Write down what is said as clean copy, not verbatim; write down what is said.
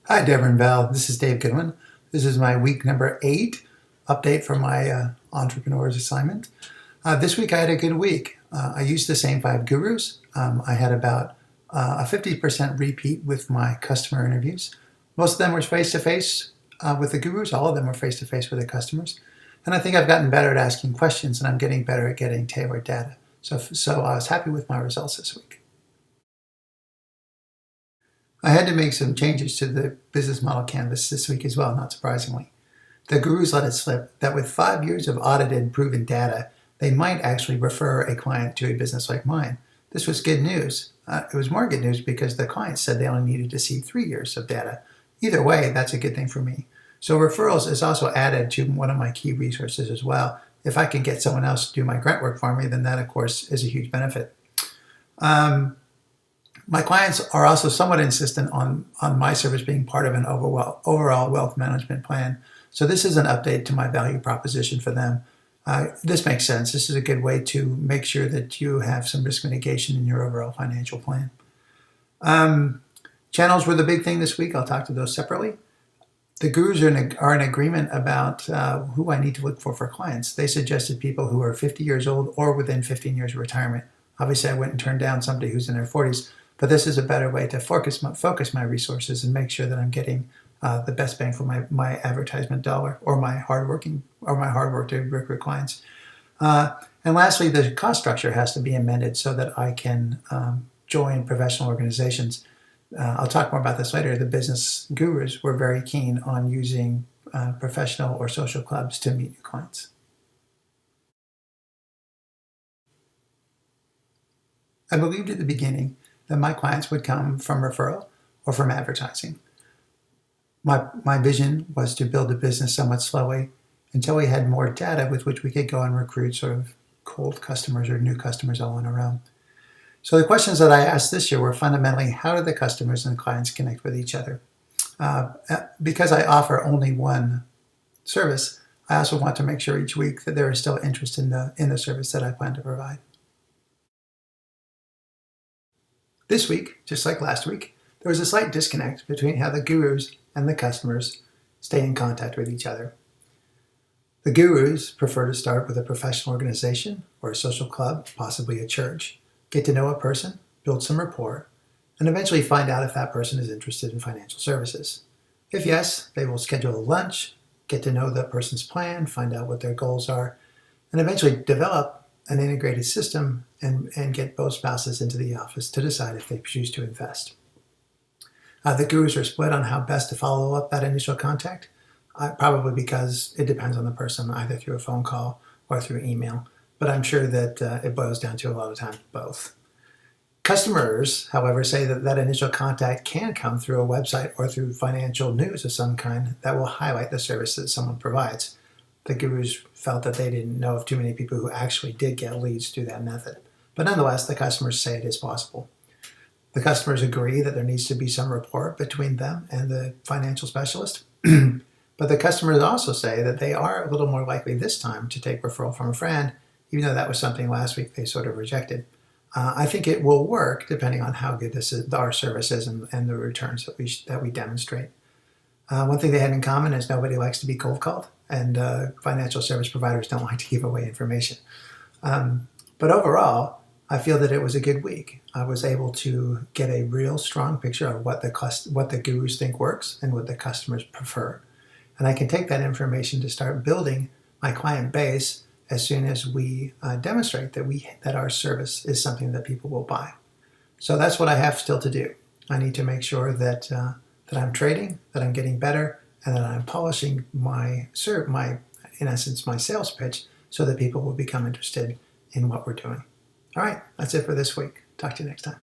Hi, Deborah and Val. This is Dave Goodwin. This is my week number 8 update for my entrepreneur's assignment. This week I had a good week. I used the same 5 gurus. I had about a 50% repeat with my customer interviews. Most of them were face-to-face with the gurus. All of them were face-to-face with the customers. And I think I've gotten better at asking questions, and I'm getting better at getting tailored data. So I was happy with my results this week. I had to make some changes to the business model canvas this week as well, not surprisingly. The gurus let it slip that with 5 years of audited, proven data, they might actually refer a client to a business like mine. This was good news. It was more good news because the client said they only needed to see 3 years of data. Either way, that's a good thing for me. So referrals is also added to one of my key resources as well. If I can get someone else to do my grunt work for me, then that, of course, is a huge benefit. My clients are also somewhat insistent on my service being part of an overall wealth management plan. So this is an update to my value proposition for them. This makes sense. This is a good way to make sure that you have some risk mitigation in your overall financial plan. Channels were the big thing this week. I'll talk to those separately. The gurus are in agreement about who I need to look for clients. They suggested people who are 50 years old or within 15 years of retirement. Obviously, I went and turned down somebody who's in their 40s, but this is a better way to focus my resources and make sure that I'm getting the best bang for my advertisement dollar or my hard work to recruit clients. And lastly, the cost structure has to be amended so that I can join professional organizations. I'll talk more about this later. The business gurus were very keen on using professional or social clubs to meet new clients. I believed at the beginning that my clients would come from referral or from advertising. My vision was to build a business somewhat slowly until we had more data with which we could go and recruit sort of cold customers or new customers all on our own. So the questions that I asked this year were fundamentally, how do the customers and clients connect with each other? Because I offer only one service, I also want to make sure each week that there is still interest in the service that I plan to provide. This week, just like last week, there was a slight disconnect between how the gurus and the customers stay in contact with each other. The gurus prefer to start with a professional organization or a social club, possibly a church, get to know a person, build some rapport, and eventually find out if that person is interested in financial services. If yes, they will schedule a lunch, get to know that person's plan, find out what their goals are, and eventually develop an integrated system and get both spouses into the office to decide if they choose to invest. The gurus are split on how best to follow up that initial contact, probably because it depends on the person, either through a phone call or through email. But I'm sure that it boils down to a lot of times both. Customers, however, say that that initial contact can come through a website or through financial news of some kind that will highlight the service that someone provides. The gurus felt that they didn't know of too many people who actually did get leads through that method. But nonetheless, the customers say it is possible. The customers agree that there needs to be some rapport between them and the financial specialist. But the customers also say that they are a little more likely this time to take referral from a friend, even though that was something last week they sort of rejected. I think it will work depending on how good our service is and the returns that we demonstrate. One thing they had in common is nobody likes to be cold called, and financial service providers don't like to give away information. But overall, I feel that it was a good week. I was able to get a real strong picture of what the gurus think works and what the customers prefer. And I can take that information to start building my client base as soon as we demonstrate that our service is something that people will buy. So that's what I have still to do. I need to make sure that I'm trading, that I'm getting better, and that I'm polishing in essence, my sales pitch so that people will become interested in what we're doing. All right, that's it for this week. Talk to you next time.